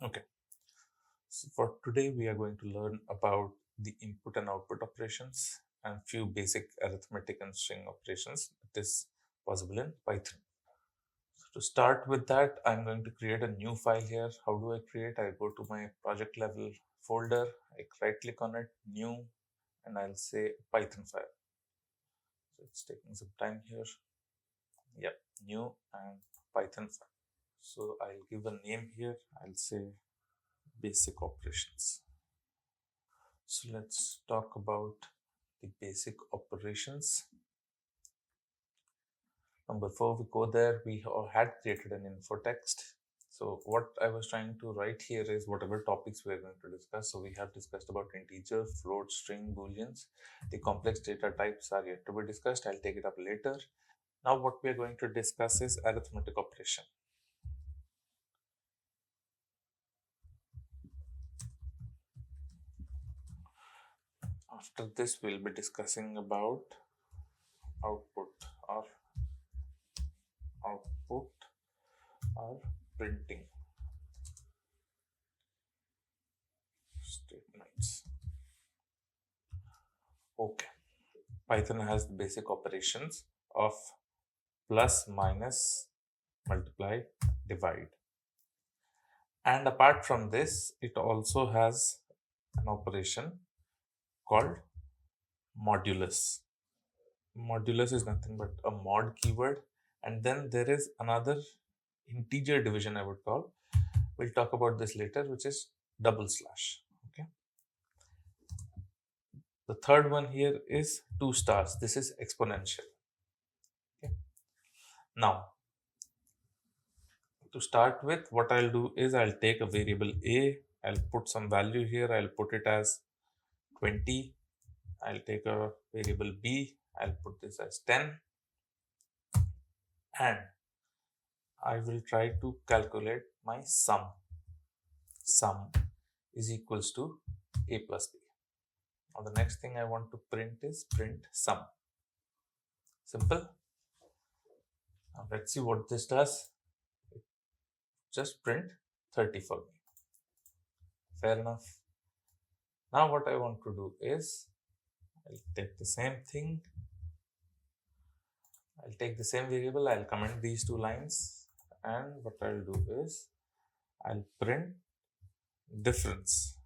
Okay, so for today we are going to learn about the input and output operations and few basic arithmetic and string operations that is possible in Python. So to start with that, I'm going to create a new file here. How do I create? I go to my project level folder, I right click on it, new, and I'll say Python file. So it's taking some time here. Yep, new and Python file. So I'll give a name here. I'll say basic operations. So let's talk about the basic operations. Before we go there, we had created an info text. So what I was trying to write here is whatever topics we are going to discuss. So we have discussed about integer, float, string, booleans. The complex data types are yet to be discussed. I'll take it up later. Now what we are going to discuss is arithmetic operation. After this, we'll be discussing about output or printing statements. Okay, Python has the basic operations of plus, minus, multiply, divide. And apart from this, it also has an operation called modulus. Modulus is nothing but a mod keyword, and then there is another integer division I would call. We'll talk about this later, which is double slash. Okay. The third one here is 2 stars. This is exponential. Okay. Now, to start with, what I'll do is I'll take a variable a, I'll put some value here, I'll put it as 20. I'll take a variable b, I'll put this as 10, and I will try to calculate my sum. Sum is equals to a plus b. Now the next thing I want to print is print sum. Simple. Now let's see what this does. Just print 30 for me. Fair enough. Now what I want to do is I'll take the same thing. I'll take the same variable. I'll comment these 2 lines, and what I'll do is I'll print difference.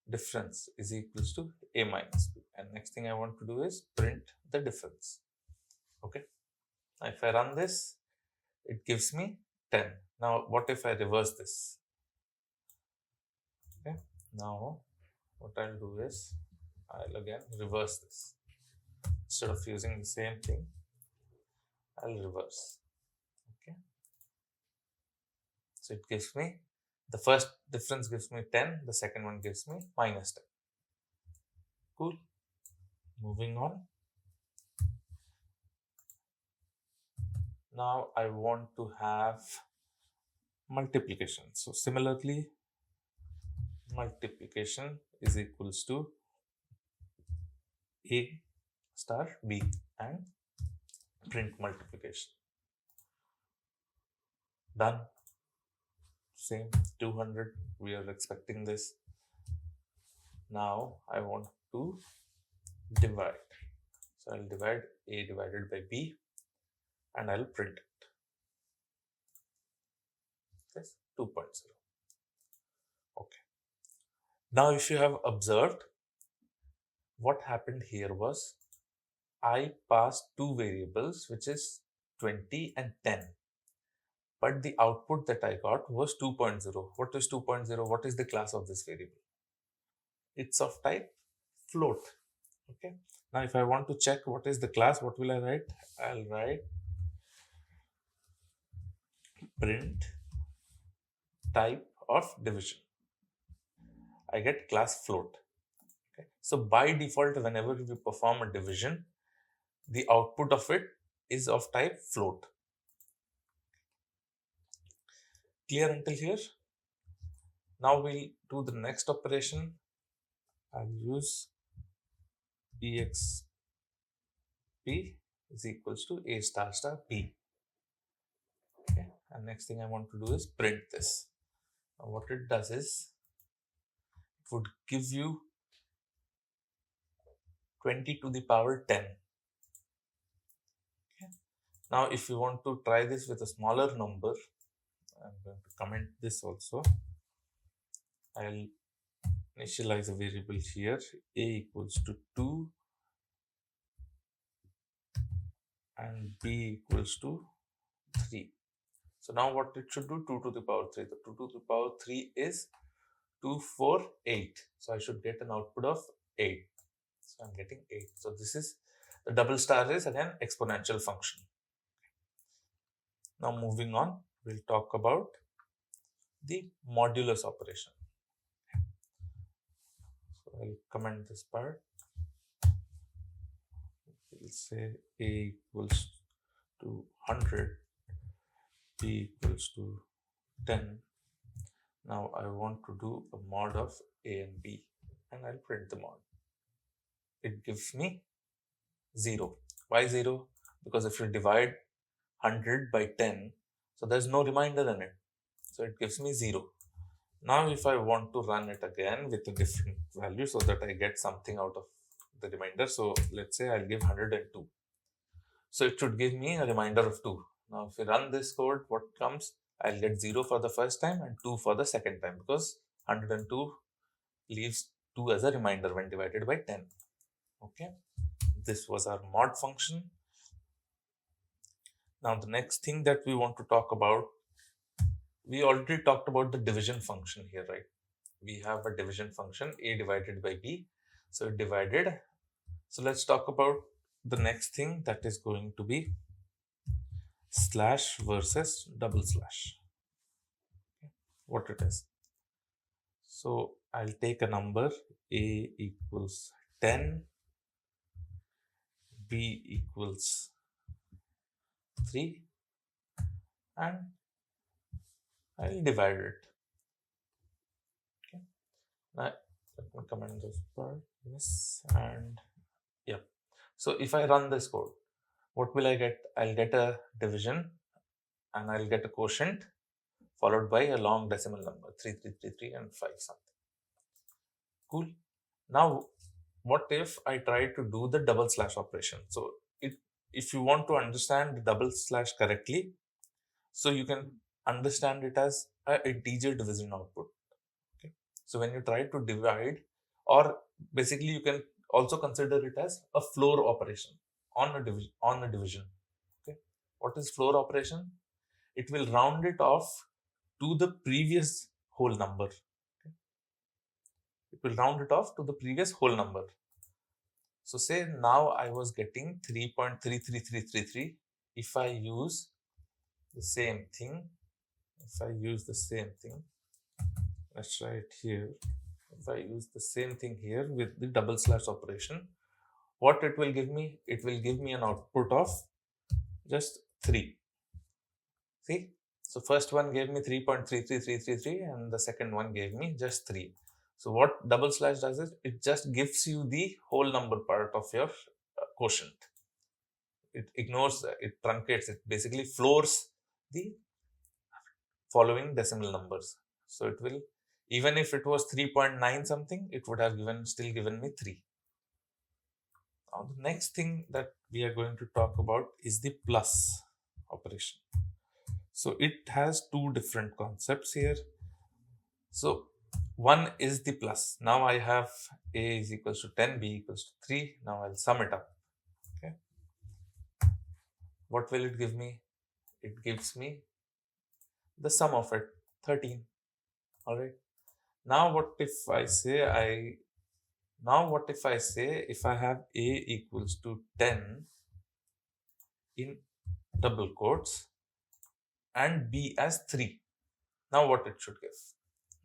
Difference is equals to a minus b. And next thing I want to do is print the difference. Okay. Now if I run this, it gives me 10. Now what if I reverse this? Okay. Now what I'll do is I'll again reverse this. Instead of using the same thing, I'll reverse. Okay. So it gives me, the first difference gives me 10, the second one gives me minus 10. Cool. Moving on. Now I want to have multiplication. So similarly, multiplication is equals to a star b, and print multiplication. Done. Same 200, we are expecting this. Now I want to divide. So I'll divide a divided by b, and I'll print it. Yes, 2.0. Okay. Now if you have observed, what happened here was I passed 2 variables, which is 20 and 10. But the output that I got was 2.0. What is 2.0? What is the class of this variable? It's of type float. Okay. Now if I want to check what is the class, what will I write? I'll write print type of division. I get class float. Okay. So by default, whenever we perform a division, the output of it is of type float. Clear until here? Now we'll do the next operation. I'll use exp is equals to a star star b. Okay. And next thing I want to do is print this. Now what it does is, it would give you 20 to the power 10. Okay. Now if you want to try this with a smaller number, I'm going to comment this also. I'll initialize a variable here, a equals to 2 and b equals to 3. So now what it should do, 2 to the power 3. The 2 to the power 3 is 2, 4, 8. So I should get an output of 8. So I'm getting 8. So this is the double star is again exponential function. Now moving on, we'll talk about the modulus operation. So I'll comment this part. We'll say a equals to 100, b equals to 10. Now I want to do a mod of a and b, and I'll print the mod. It gives me 0. Why 0? Because if you divide 100 by 10, so there's no remainder in it. So it gives me 0. Now if I want to run it again with a different value so that I get something out of the remainder, so let's say I'll give 102. So it should give me a remainder of 2. Now if you run this code, what comes? I'll get 0 for the first time and 2 for the second time, because 102 leaves 2 as a remainder when divided by 10. Okay, this was our mod function. Now the next thing that we want to talk about, we already talked about the division function here, right? We have a division function, a divided by b. So it divided. So let's talk about the next thing, that is going to be slash versus double slash. Okay. What it is. So I'll take a number, a equals 10, b equals 3, and I'll divide it. Okay. Now let me comment this part. Yes, and yeah. So if I run this code, what will I get? I'll get a division and I'll get a quotient followed by a long decimal number, 3333 and 5 something. Cool. Now, what if I try to do the double slash operation? So if you want to understand the double slash correctly, so you can understand it as an integer division output. Okay. So when you try to divide, or basically you can also consider it as a floor operation on a division. Okay. What is floor operation? It will round it off to the previous whole number. Okay. It will round it off to the previous whole number. So say now I was getting 3.33333. If I use the same thing, let's try it here. If I use the same thing here with the double slash operation, what it will give me? It will give me an output of just 3. See? So first one gave me 3.33333 and the second one gave me just 3. So what double slash does is, it just gives you the whole number part of your quotient. It ignores, it truncates, it basically floors the following decimal numbers. So it will, even if it was 3.9 something, it would have still given me 3. Now the next thing that we are going to talk about is the plus operation. So it has two different concepts here. So one is the plus. Now I have a is equals to 10, b equals to 3. Now I'll sum it up. Okay. What will it give me? It gives me the sum of it, 13. All right. Now what if I say if I have a equals to 10 in double quotes and b as 3. Now what it should give?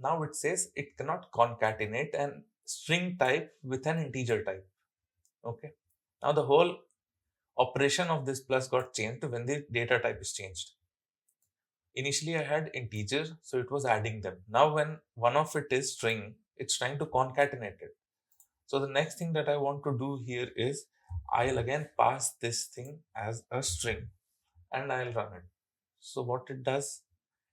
Now it says it cannot concatenate an string type with an integer type. Okay. Now the whole operation of this plus got changed when the data type is changed. Initially I had integer, so it was adding them. Now when one of it is string, it's trying to concatenate it. So the next thing that I want to do here is, I'll again pass this thing as a string and I'll run it. So what it does,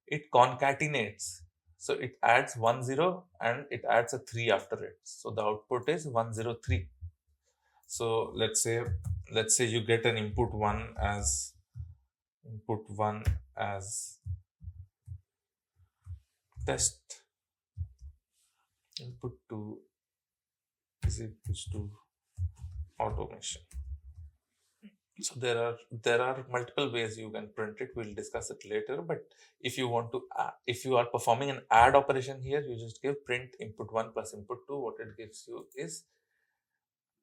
it concatenates So it adds 1 0 and it adds a 3 after it. So the output is 103. So let's say you get an input 1 as test, input 2 is equals to automation. So there are multiple ways you can print it. We'll discuss it later. But if you want to, if you are performing an add operation here, you just give print input 1 plus input 2. What it gives you is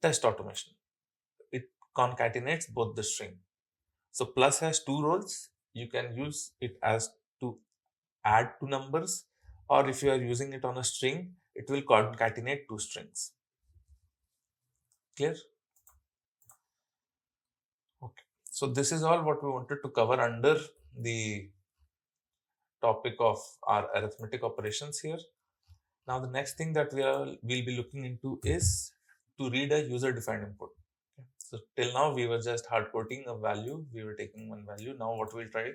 test automation. It concatenates both the string. So plus has two roles. You can use it as to add two numbers, or if you are using it on a string, it will concatenate two strings. Clear? Okay. So this is all what we wanted to cover under the topic of our arithmetic operations here. Now the next thing that we'll be looking into is to read a user-defined input. Okay. So till now we were just hard coding a value. We were taking one value. Now what we'll try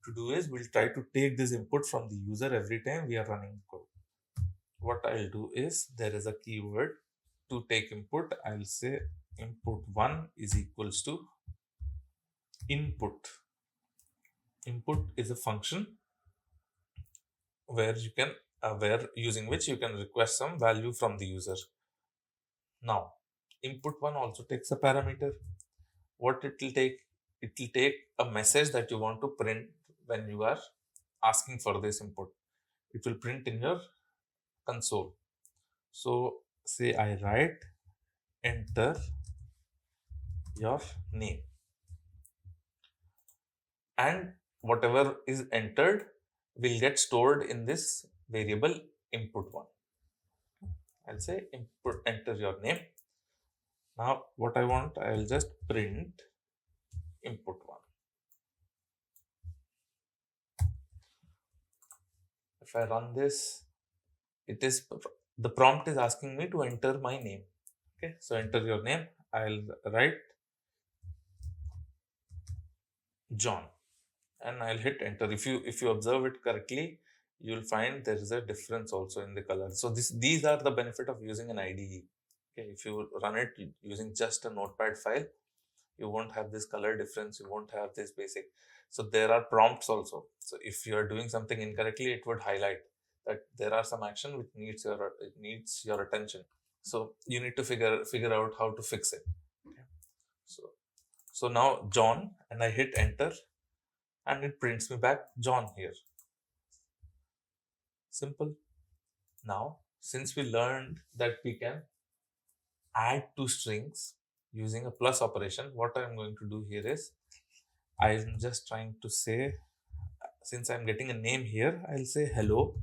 to do is we'll try to take this input from the user every time we are running the code. What I'll do is there is a keyword to take input. I'll say input1 is equals to input. Input is a function where you can using which you can request some value from the user. Now input1 also takes a parameter. What it will take? It will take a message that you want to print when you are asking for this input. It will print in your console. So say I write enter your name, and whatever is entered will get stored in this variable input1. I'll say enter your name. Now what I want, I will just print input1. If I run this, the prompt is asking me to enter my name. Okay, so enter your name. I'll write John and I'll hit enter. If you observe it correctly, you'll find there is a difference also in the color. So these are the benefit of using an IDE. Okay, if you run it using just a notepad file, you won't have this color difference, you won't have this basic. So there are prompts also. So if you are doing something incorrectly, it would highlight that there are some action which needs your attention. So you need to figure out how to fix it. Okay. So now John, and I hit enter, and it prints me back John here. Simple. Now, since we learned that we can add two strings using a plus operation, what I'm going to do here is I'm just trying to say, since I'm getting a name here, I'll say hello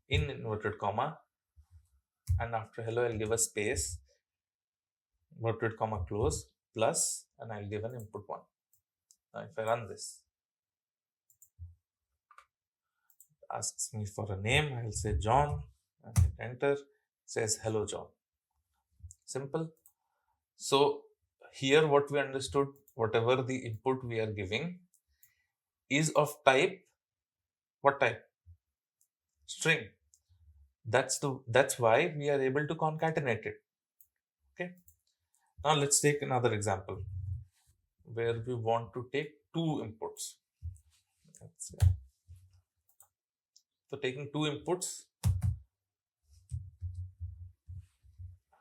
in inverted comma, and after hello I'll give a space, inverted comma close, plus, and I'll give an input1. Now if I run this, it asks me for a name, I'll say John and hit enter, says hello John. Simple. So here what we understood, whatever the input we are giving is of type, what type? String. That's why we are able to concatenate it. Okay. Now let's take another example where we want to take two inputs. Let's say. So taking two inputs,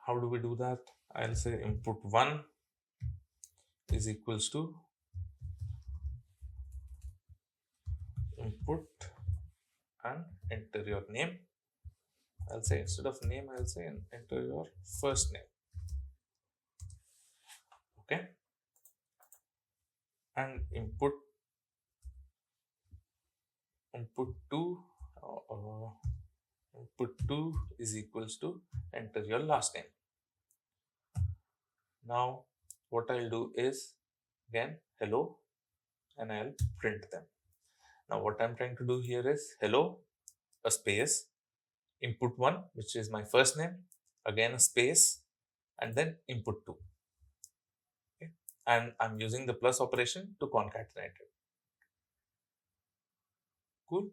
how do we do that? I'll say input1 is equals to input and enter your name. I'll say instead of name, I'll say enter your first name. Okay. And input2 is equals to enter your last name. Now what I'll do is again hello, and I'll print them. Now what I'm trying to do here is hello, a space, input1, which is my first name, again a space, and then input2. Okay. And I'm using the plus operation to concatenate it. Cool.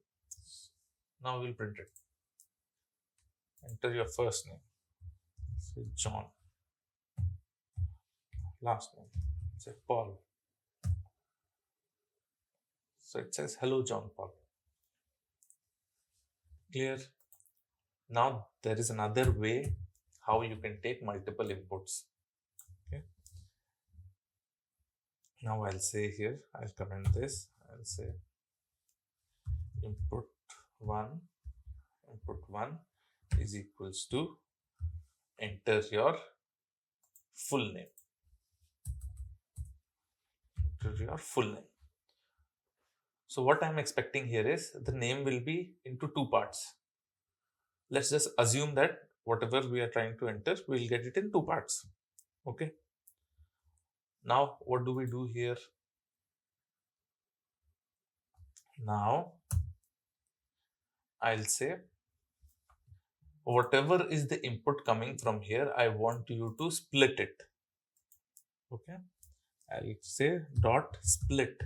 Now we'll print it. Enter your first name, say John. Last name, say Paul. So it says hello John Paul. Clear? Now there is another way how you can take multiple inputs. Okay. Now I'll say here, I'll comment this, I'll say input 1 is equals to enter your full name. Enter your full name. So what I'm expecting here is the name will be into two parts. Let's just assume that whatever we are trying to enter, we'll get it in two parts. Okay. Now what do we do here? Now I'll say whatever is the input coming from here, I want you to split it. Okay. I'll say dot split.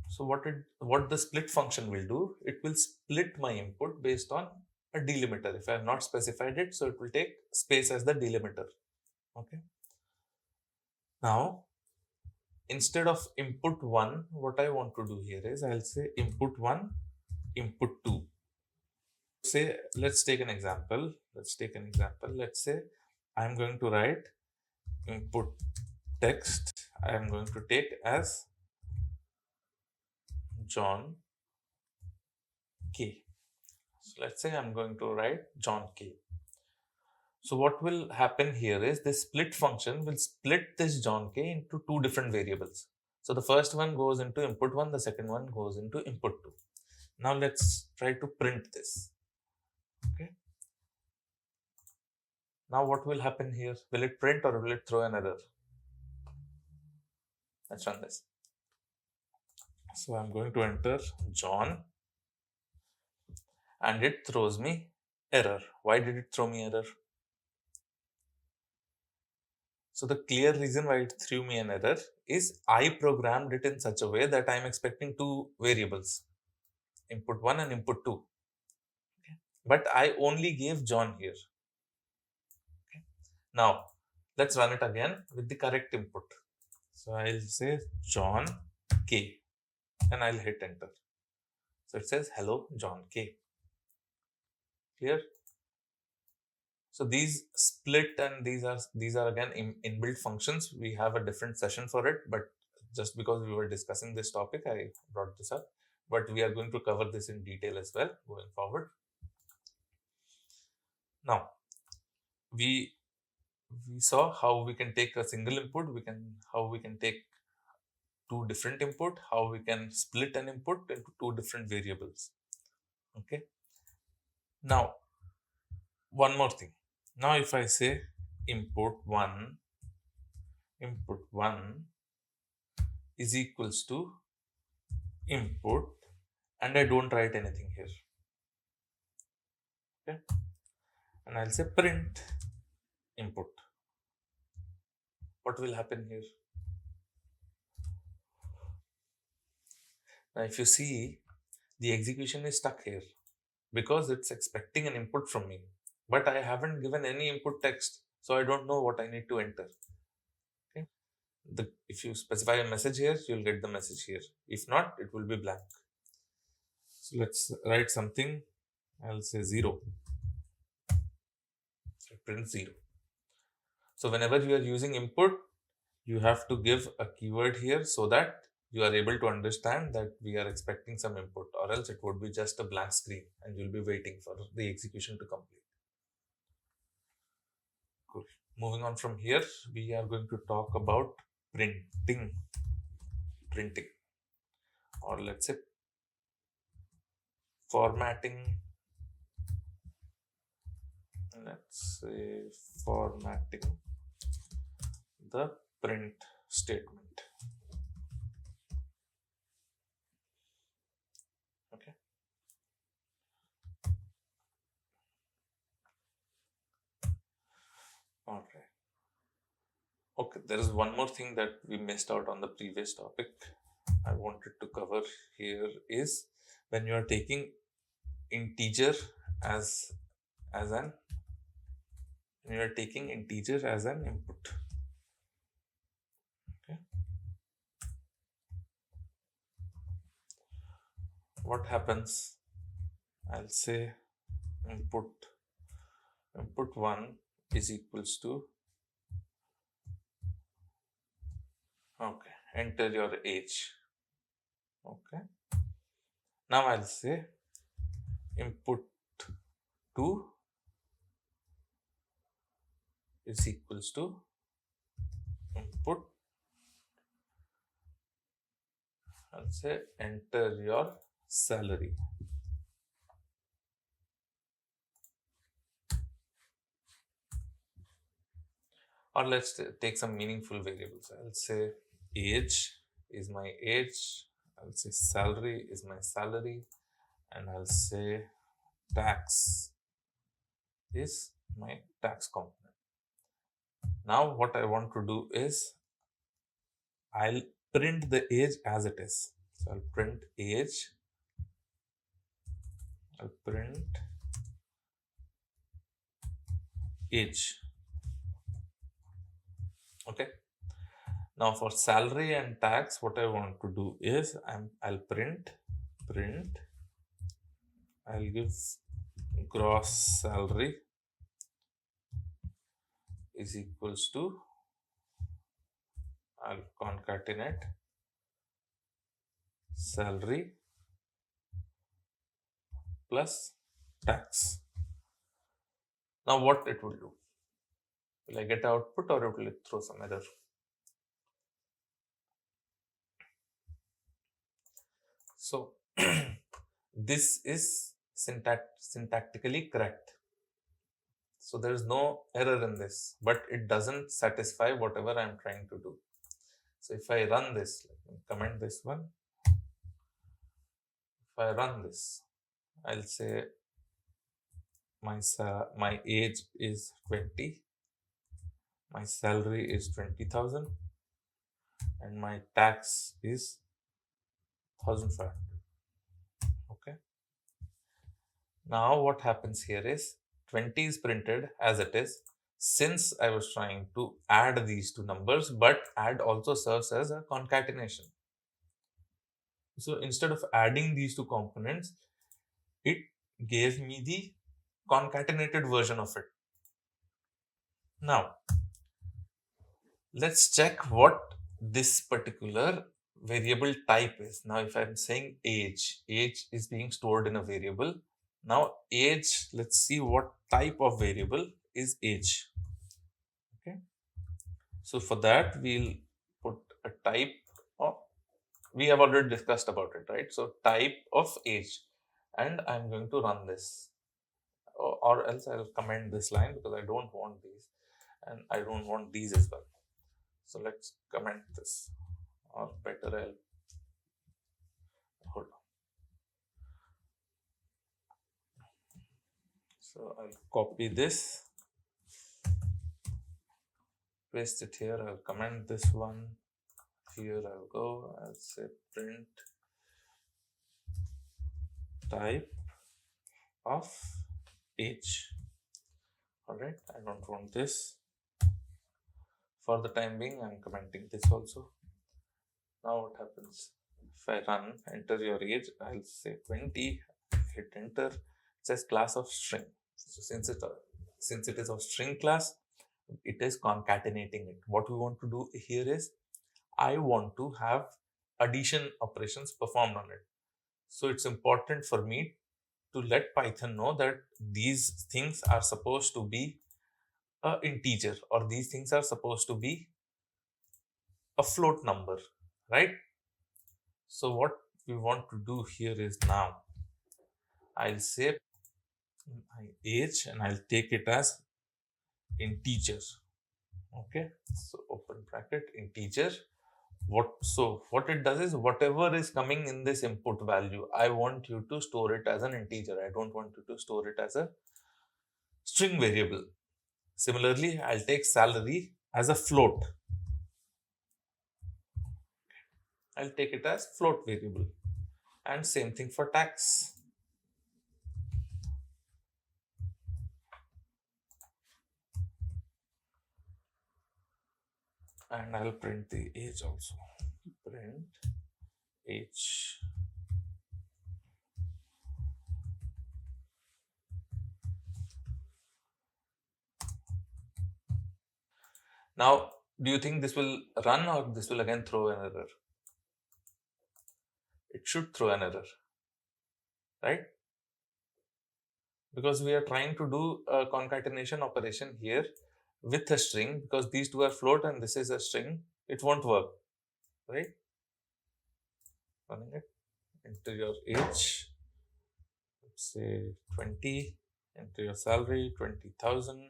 So what the split function will do, it will split my input based on a delimiter. If I have not specified it, so it will take space as the delimiter. Okay. Now, instead of input 1, what I want to do here is I'll say input 1, input 2. Say, let's take an example. Let's say I'm going to write input text. I'm going to take as John K. So let's say I'm going to write John K. So what will happen here is this split function will split this John K into two different variables. So the first one goes into input 1, the second one goes into input 2. Now let's try to print this. Okay. Now what will happen here? Will it print or will it throw an error? Let's run this. So I'm going to enter John and it throws me error. Why did it throw me error? So the clear reason why it threw me an error is I programmed it in such a way that I'm expecting two variables, input 1 and input 2. Okay. But I only gave John here. Okay. Now let's run it again with the correct input. So I'll say John K and I'll hit enter. So it says hello John K. Clear? So these split and these are again inbuilt functions. We have a different session for it, but just because we were discussing this topic, I brought this up. But we are going to cover this in detail as well going forward. Now, we saw how we can take a single input, how we can take two different input, how we can split an input into two different variables. Okay. Now, one more thing. Now, if I say input 1 is equals to input and I don't write anything here. Okay. And I'll say print input. What will happen here? Now, if you see, the execution is stuck here because it's expecting an input from me, but I haven't given any input text, so I don't know what I need to enter. Okay. If you specify a message here, you'll get the message here. If not, it will be blank. So let's write something. I'll say 0. So print 0. So whenever you are using input, you have to give a keyword here so that you are able to understand that we are expecting some input, or else it would be just a blank screen and you'll be waiting for the execution to complete. Cool. Moving on from here, we are going to talk about printing, or let's say formatting. Let's say formatting the print statement. Okay. All right. Okay, there is one more thing that we missed out on the previous topic. I wanted to cover here is when you are taking integer as an when you are taking integer as an input. Okay. What happens? I'll say input 1 is equals to, okay, enter your age. Okay. Now I'll say input 2 is equals to input, I'll say enter your salary. Or let's take some meaningful variables. I'll say age is my age, I'll say salary is my salary, and I'll say tax is my tax component. Now what I want to do is I'll print the age as it is. So I'll print age, I'll print age. Okay. Now for salary and tax, what I want to do is I'll print, I'll give gross salary is equals to, I'll concatenate salary plus tax. Now what it will do? Will I get output or it will throw some error? So this is syntactically correct. So there is no error in this, but it doesn't satisfy whatever I'm trying to do. So if I run this, let me comment this one. If I run this, I'll say my age is 20, my salary is 20,000, and my tax is 1,500. Okay. Now what happens here is 20 is printed as it is, since I was trying to add these two numbers, but add also serves as a concatenation. So instead of adding these two components, it gave me the concatenated version of it. Now let's check what this particular variable type is. Now if I'm saying age is being stored in a variable. Now age, let's see what type of variable is age. Okay, so for that we'll put a type of, we have already discussed about it, right? So type of age, and I'm going to run this, or else I'll comment this line because I don't want these and I don't want these as well. So let's comment this, or better I'll hold on. So I'll copy this, paste it here, I'll comment this one, here I'll go, I'll say print type of age. Alright, I don't want this. For the time being, I'm commenting this also. Now what happens? If I run, enter your age, I'll say 20, hit enter, it says class of string. So since it is of string class, it is concatenating it. What we want to do here is, I want to have addition operations performed on it. So it's important for me to let Python know that these things are supposed to be an integer, or these things are supposed to be a float number, right? So what we want to do here is, now I'll say my age and I'll take it as integer. Okay, so open bracket integer. What it does is, whatever is coming in this input value, I want you to store it as an integer. I don't want you to store it as a string variable. Similarly, I'll take salary as a float. I'll take it as float variable. And same thing for tax. And I'll print the age also. Print age. Now, do you think this will run or this will again throw an error? It should throw an error, right? Because we are trying to do a concatenation operation here with a string, because these two are float and this is a string. It won't work, right? Running it, enter your age, say 20, enter your salary 20,000,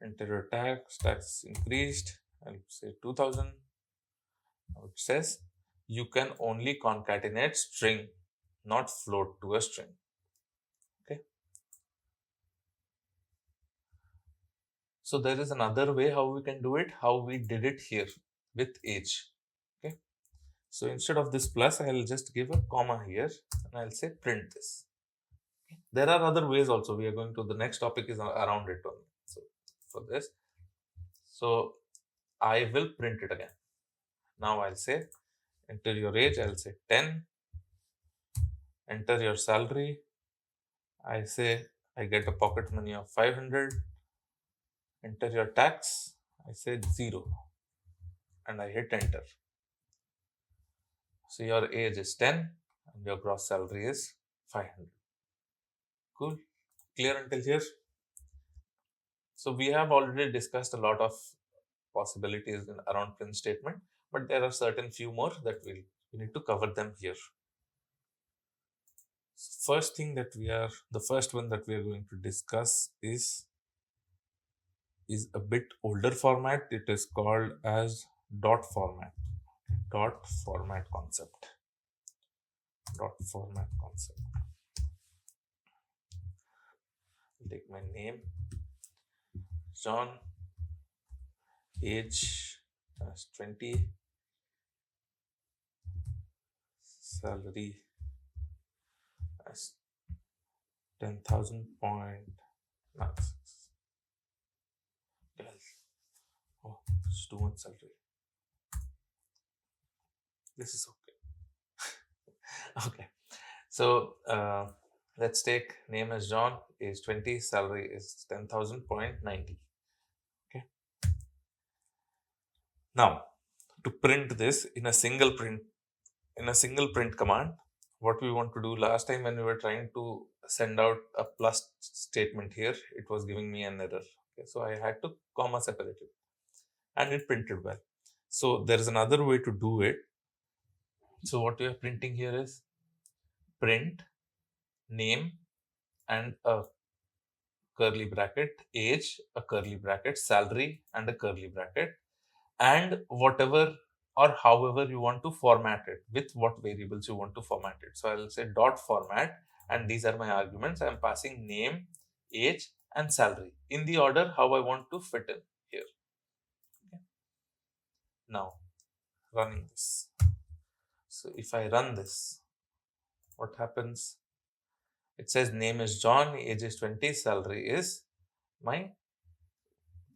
enter your tax increased, I'll say 2,000. Now it says you can only concatenate string, not float to a string. Okay. So there is another way how we can do it, how we did it here with age. Okay. So instead of this plus, I'll just give a comma here and I'll say print this. Okay. There are other ways also. We are going to, the next topic is around it only. So for this, so I will print it again. Now I'll say enter your age, I'll say 10, enter your salary, I say I get a pocket money of 500, enter your tax, I say 0, and I hit enter. So your age is 10 and your gross salary is 500. Cool. Clear until here? So we have already discussed a lot of possibilities around print statement, but there are certain few more that we need to cover them here. First thing that the first one that we are going to discuss is a bit older format. It is called as dot format. Dot format concept. Dot format concept. I'll take my name, John, age as 20, salary as 10,000.96. Oh, it's 2 months salary. This is okay. Okay. So let's take name as John, age 20, salary is 10,000.90. Okay. Now, to print this in a single print command, what we want to do, last time when we were trying to send out a plus statement here, it was giving me an error. Okay, so I had to comma separate it and it printed well. So there is another way to do it. So what we are printing here is print name and a curly bracket, age, a curly bracket, salary and a curly bracket, and whatever or however you want to format it, with what variables you want to format it. So I'll say dot format, and these are my arguments. I'm passing name, age and salary in the order how I want to fit in here. Okay. Now running this. So if I run this, what happens? It says name is John, age is 20, salary is my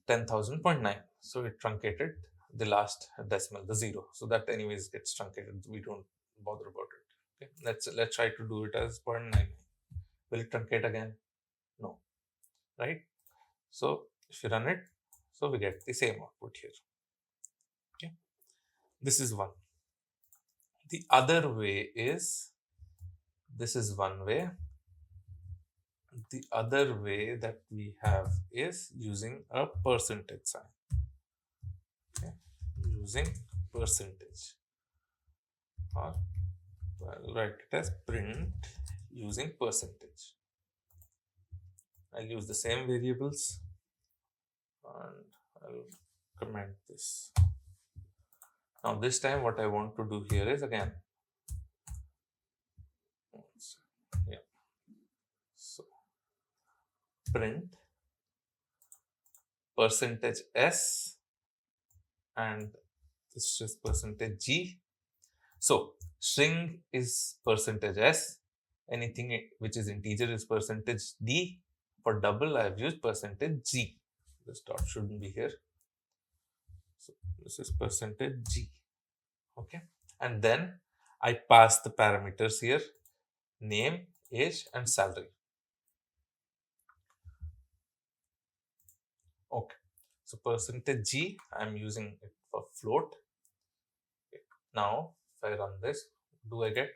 10,000.9. So it truncated the last decimal, the 0. So that anyways gets truncated. We don't bother about it. Okay. Let's try to do it as 0.99. Will it truncate again? No. Right? So if you run it, so we get the same output here. Okay. This is one. The other way is, this is one way. The other way that we have is using a percentage sign. Okay. Using percentage, or I'll write it as print using percentage. I'll use the same variables and I'll comment this. Now this time what I want to do here is again, so print percentage s and this is percentage g, So string is percentage s, anything which is integer is percentage d. For double I have used percentage g. This dot shouldn't be here, so this is percentage g. Okay, and then I pass the parameters here: name, age, and salary. Okay, so percentage g, I'm using it for float. Okay. Now if I run this, do I get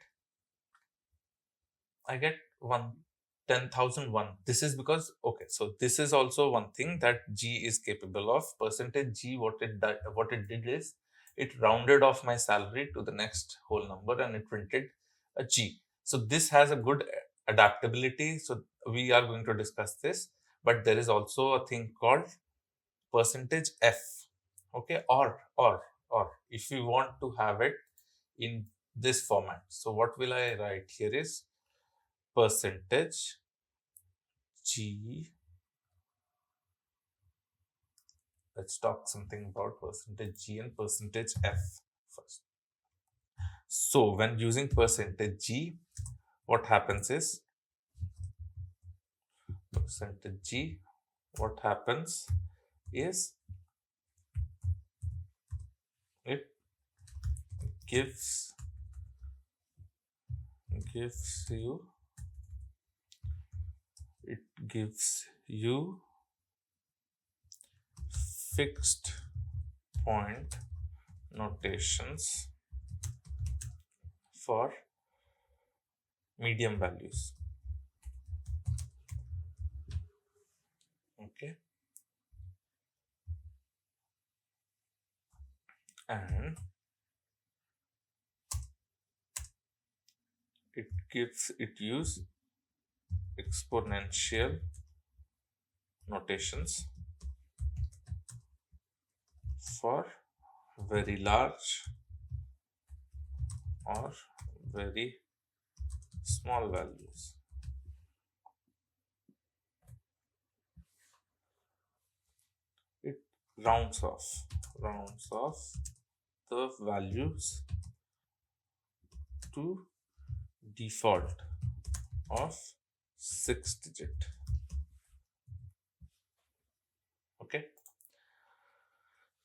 10,001. This is because, okay, so this is also one thing that g is capable of. Percentage g, what it did is it rounded off my salary to the next whole number and it printed a g. So this has a good adaptability. So we are going to discuss this, but there is also a thing called percentage f. Okay, or if we want to have it in this format, so what will I write here is percentage g. Let's talk something about percentage g and percentage f first. So when using percentage g, what happens is percentage g, what happens is it gives you fixed point notations for medium values. Okay, and it use exponential notations for very large or very small values. It rounds off the values to default of 6 digit. Okay,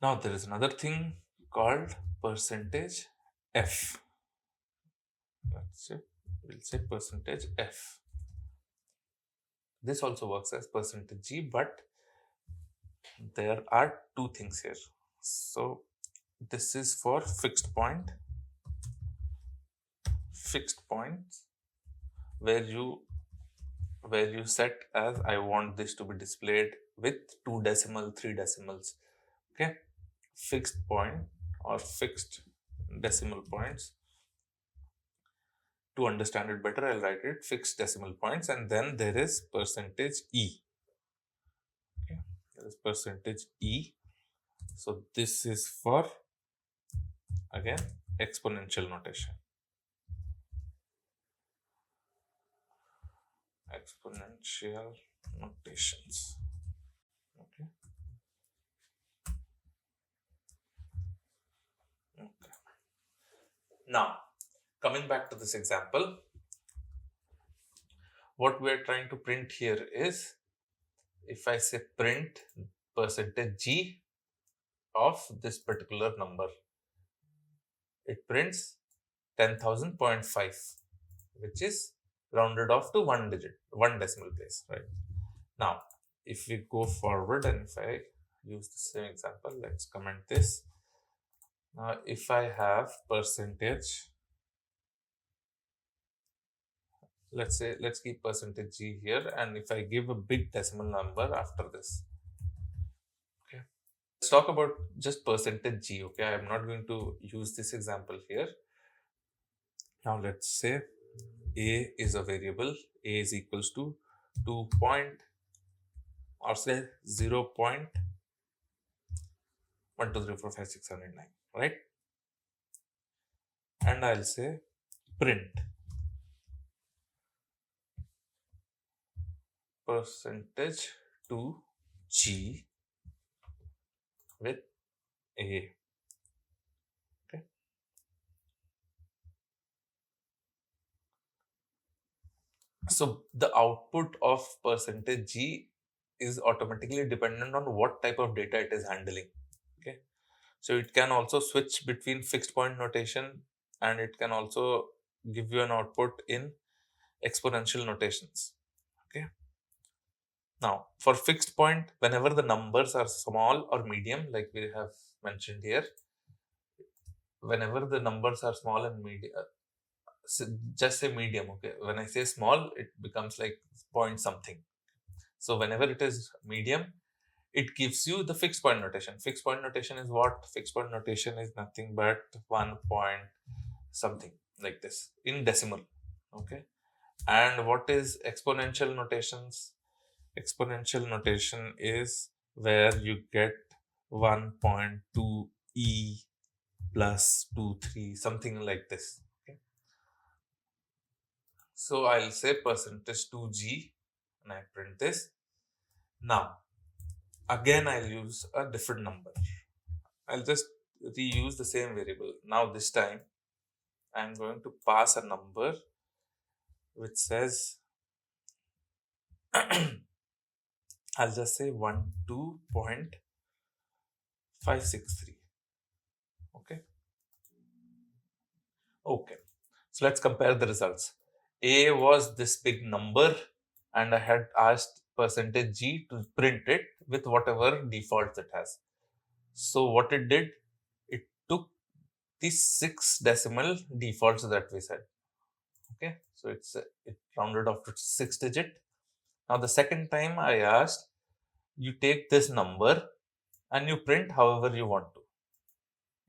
now there is another thing called percentage f. We'll say percentage f. This also works as percentage g, but there are two things here. So this is for fixed points where you set as I want this to be displayed with 2 decimal, 3 decimals. Okay, fixed point or fixed decimal points. To understand it better, I'll write it fixed decimal points, and then there is percentage e. Okay, there is percentage e. So this is for, again, exponential notation. Exponential notations. Okay. Okay. Now, coming back to this example, what we're trying to print here is, if I say print percentage g of this particular number, it prints 10,000.5, which is rounded off to 1 digit, 1 decimal place, right? Now, if we go forward and if I use the same example, let's comment this. Now, if I have percentage, let's keep percentage g here, and if I give a big decimal number after this, okay, let's talk about just percentage g. Okay, I am not going to use this example here. Now let's say a is a variable. A is equals to 2 point, or say 0.1, 2, 3, 4, 5, 6, 7, 8, 9, right? And I'll say print percentage to g with a. Okay, So the output of percentage G is automatically dependent on what type of data it is handling. Okay. So it can also switch between fixed point notation, and it can also give you an output in exponential notations. Okay. Now, for fixed point, whenever the numbers are small or medium, like we have mentioned here, whenever the numbers are small and medium, just say medium. Okay. When I say small, it becomes like point something. So whenever it is medium, it gives you the fixed point notation. Fixed point notation is what? Fixed point notation is nothing but 1 point something like this in decimal. Okay. And what is exponential notations? Exponential notation is where you get 1.2 e plus 23, something like this. Okay. So I'll say percentage 2g and I print this. Now, again, I'll use a different number. I'll just reuse the same variable. Now, this time, I'm going to pass a number which says, I'll just say 12.563. Okay. Okay. So let's compare the results. A was this big number, and I had asked percentage G to print it with whatever defaults it has. So what it did, it took the 6 decimal defaults that we said. Okay, so it rounded off to 6 digit. Now the second time I asked, you take this number and you print however you want to.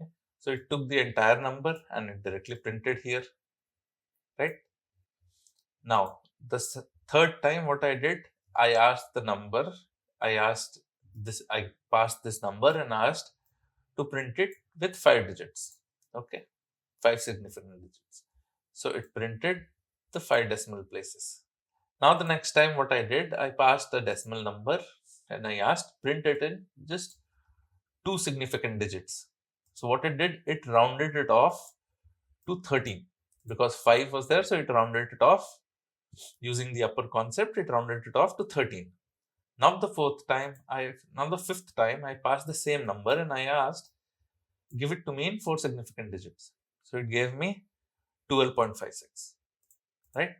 Okay? So it took the entire number and it directly printed here, right? Now the third time what I did, I asked the number, I passed this number and asked to print it with 5 digits. Okay, 5 significant digits. So it printed the 5 decimal places. Now the next time what I did, I passed the decimal number and I asked print it in just 2 significant digits. So what it did, it rounded it off to 13 because 5 was there, so it rounded it off using the upper concept. It rounded it off to 13. Now the fifth time I passed the same number and I asked give it to me in 4 significant digits. So it gave me 12.56, right?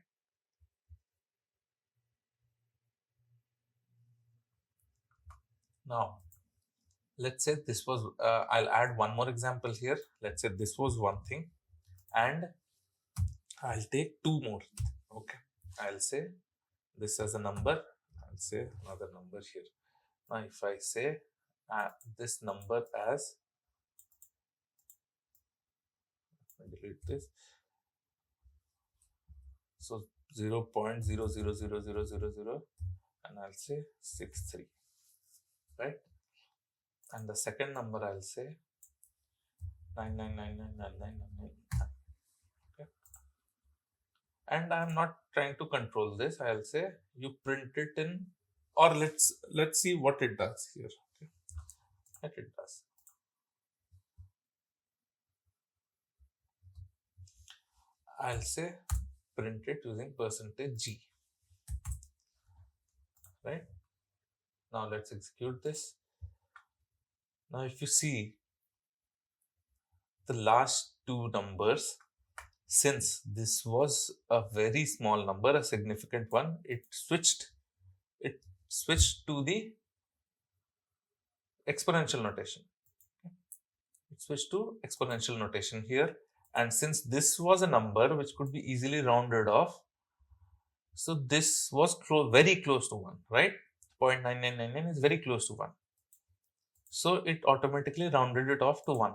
Now, let's say this was, I'll add one more example here. Let's say this was one thing and I'll take 2 more. Okay. I'll say this as a number. I'll say another number here. Now, if I say this number as, delete this. So 0.000000 and I'll say 63, right? And the second number I'll say 9999999. Okay. And I'm not trying to control this. I'll say you print it in, or let's see what it does here. Okay. What it does. I'll say print it using percentage G. Right? Now let's execute this. Now if you see the last 2 numbers, since this was a very small number, a significant one, it switched to the exponential notation. It switched to exponential notation here. And since this was a number which could be easily rounded off, so this was very close to 1, right? 0.9999 is very close to 1. So it automatically rounded it off to 1.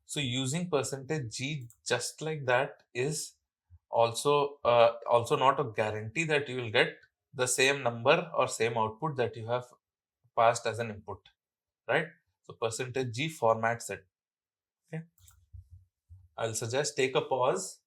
So using percentage G just like that is also not a guarantee that you will get the same number or same output that you have passed as an input, right? So percentage G formats it. Okay. I'll suggest take a pause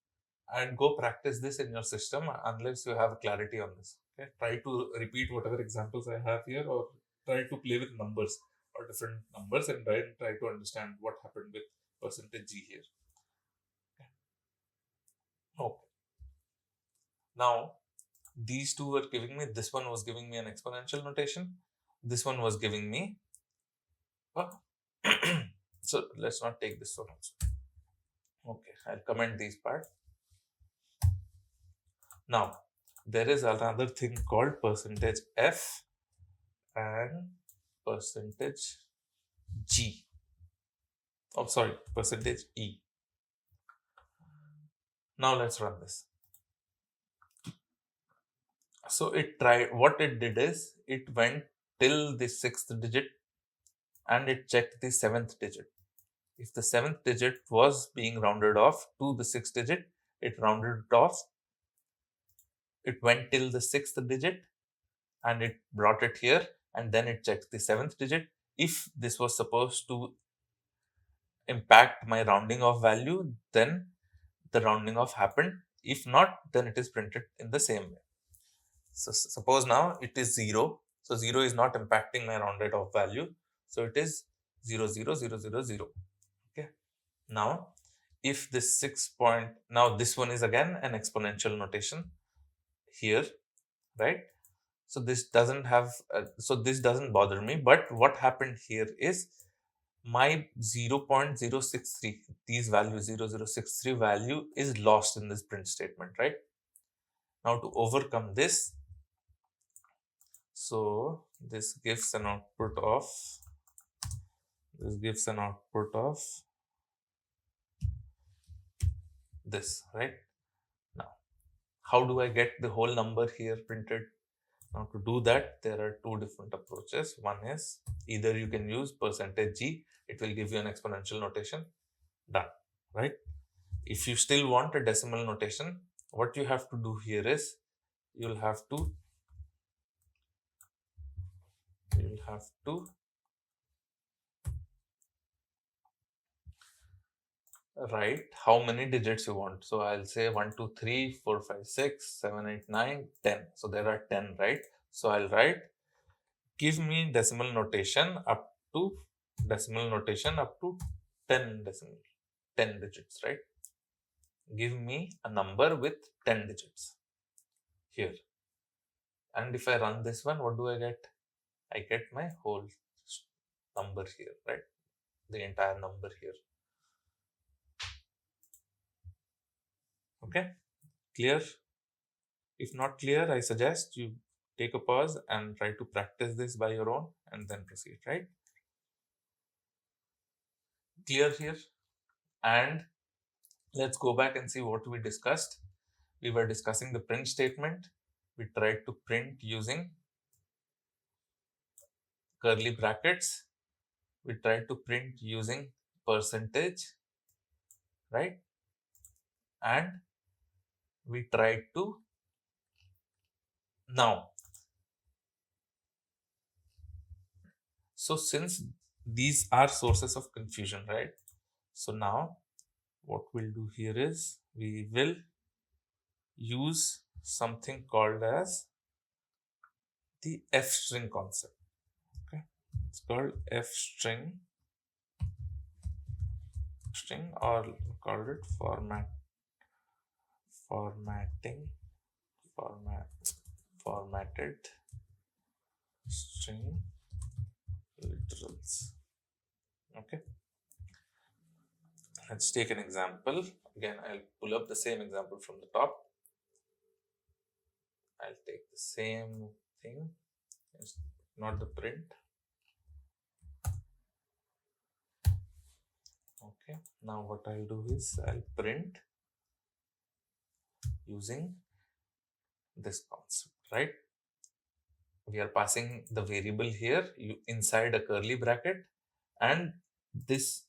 and go practice this in your system unless you have clarity on this. Okay. Try to repeat whatever examples I have here, or try to play with numbers or different numbers and try to understand what happened with percentage G here. Okay. Now these two were giving me, this one was giving me an exponential notation, this one was giving me so let's not take this one also. Okay, I'll comment these part. Now there is another thing called percentage f and percentage g. Oh, sorry, percentage e. Now let's run this. So it tried, what it did is it went till the 6th digit and it checked the 7th digit. If the 7th digit was being rounded off to the 6th digit, it rounded it off. It went till the 6th digit and it brought it here, and then it checked the 7th digit. If this was supposed to impact my rounding off value, then the rounding off happened. If not, then it is printed in the same way. So suppose now it is 0. So 0 is not impacting my rounded off value. So it is 0, 0, 0, 0, 0. Okay. Now, if this 6 point, now this one is again an exponential notation here, right? So this doesn't have, so this doesn't bother me. But what happened here is my 0.063, these values 0063 value is lost in this print statement, right? Now to overcome this, so this gives an output of this, right? Now how do I get the whole number here printed? Now to do that, there are two different approaches. One is either you can use percentage g, it will give you an exponential notation, done, right? If you still want a decimal notation, what you have to do here is you'll have to write how many digits you want. So I'll say 1, 2, 3, 4, 5, 6, 7, 8, 9, 10. So there are 10, right? So I'll write, give me decimal notation up to 10 digits, right? Give me a number with 10 digits here. And if I run this one, what do I get? I get my whole number here, right? The entire number here. Okay, clear? If not clear, I suggest you take a pause and try to practice this by your own and then proceed, right? Clear here? And let's go back and see what we discussed. We were discussing the print statement. We tried to print using curly brackets. We tried to print using percentage, right? And we tried to, now, so since these are sources of confusion, right? So now what we'll do here is we will use something called as the f string concept. Okay, it's called f string or called it formatted string literals. Okay, let's take an example. Again, I'll pull up the same example from the top. I'll take the same thing, it's not the print. Okay, now what I'll do is I'll print using this concept, right? We are passing the variable here inside a curly bracket, and this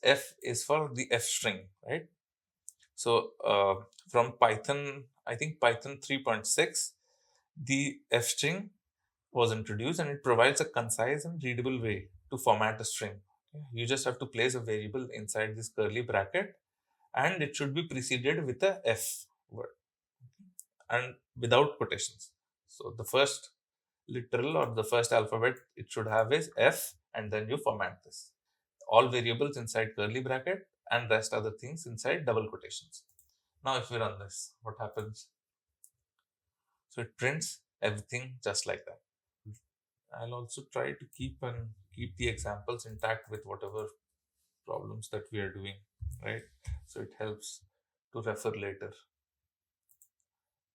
f is for the f string, right? So from Python, I think Python 3.6, the f string was introduced, and it provides a concise and readable way to format a string. Okay? You just have to place a variable inside this curly bracket, and it should be preceded with a f word and without quotations. So the first literal or the first alphabet it should have is f, and then you format this. All variables inside curly bracket and rest other things inside double quotations. Now if we run this, what happens? So it prints everything just like that. I'll also try to keep the examples intact with whatever problems that we are doing, right? So it helps to refer later.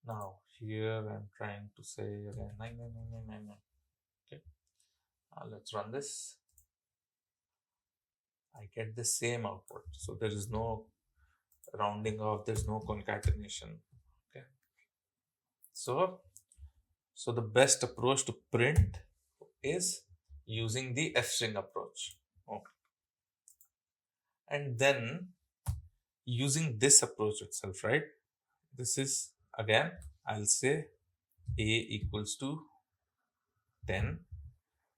Now here I'm trying to say again 99999. Okay, let's run this. I get the same output, so there is no rounding off, there's no concatenation. Okay, so the best approach to print is using the f-string approach. Okay, and then using this approach itself, right? This is again, I'll say a equals to 10.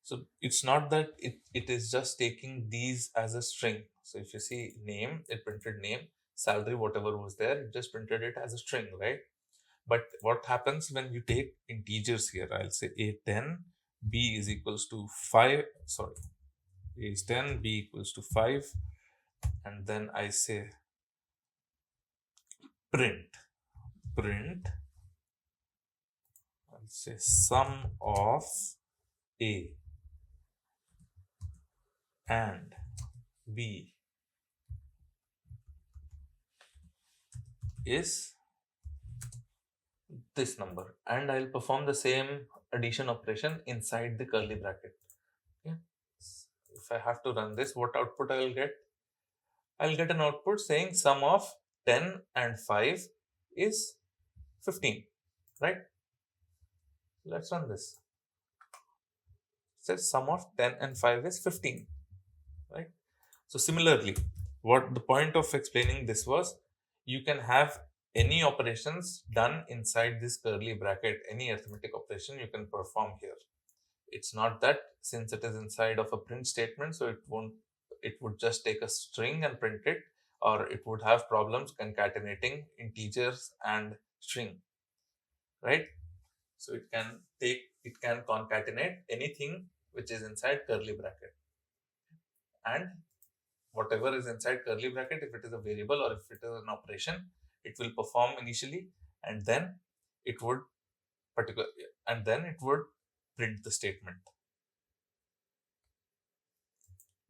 So it's not that it is just taking these as a string. So if you see name, it printed name, salary, whatever was there, it just printed it as a string, right? But what happens when you take integers here? I'll say a10, b is equals to 5, sorry, a is 10, b equals to 5, and then I say print, I'll say sum of a and b is this number, and I'll perform the same addition operation inside the curly bracket. Okay. If I have to run this, what output I'll get? I'll get an output saying sum of 10 and 5 is 15, right? Let's run this. It says sum of 10 and 5 is 15, right? So similarly, what the point of explaining this was, you can have any operations done inside this curly bracket, any arithmetic operation you can perform here. It's not that since it is inside of a print statement, so it would just take a string and print it, or it would have problems concatenating integers and string, right? So it can concatenate anything which is inside curly bracket, and whatever is inside curly bracket, if it is a variable or if it is an operation, it will perform initially, and then it would print the statement.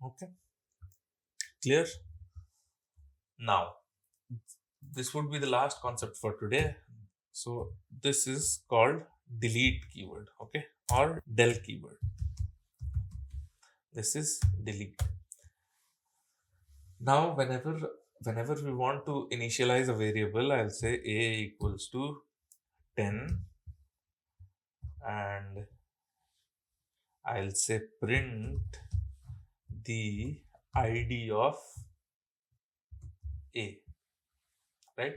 Okay, clear? Now this would be the last concept for today. So this is called delete keyword, okay, or del keyword. This is delete. Now whenever we want to initialize a variable, I'll say a equals to 10, and I'll say print the id of a, right?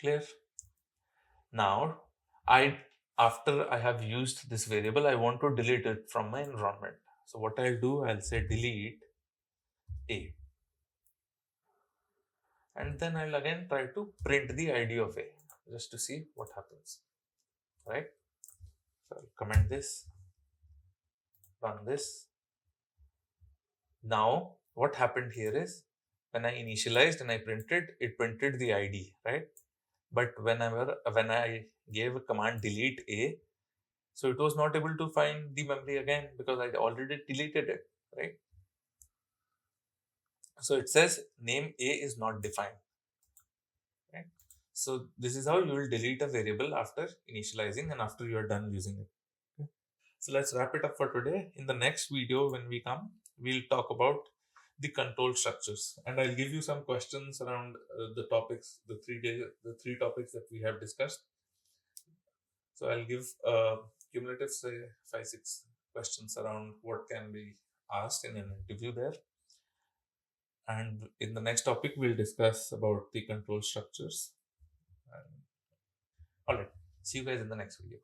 Clear? Now after I have used this variable, I want to delete it from my environment. So what I'll do, I'll say delete a, and then I'll again try to print the id of a just to see what happens, right? So I'll comment this, run this. Now what happened here is, when I initialized and I printed, it printed the id, right? But when I gave a command delete a, so it was not able to find the memory again because I already deleted it, right? So it says name a is not defined, right? So this is how you will delete a variable after initializing and after you are done using it. Okay. So let's wrap it up for today. In the next video, when we come, we'll talk about the control structures, and I'll give you some questions around the topics, the three topics that we have discussed. So I'll give cumulative, say 5-6 questions around what can be asked in an interview there. And in the next topic, we'll discuss about the control structures. All right. See you guys in the next video.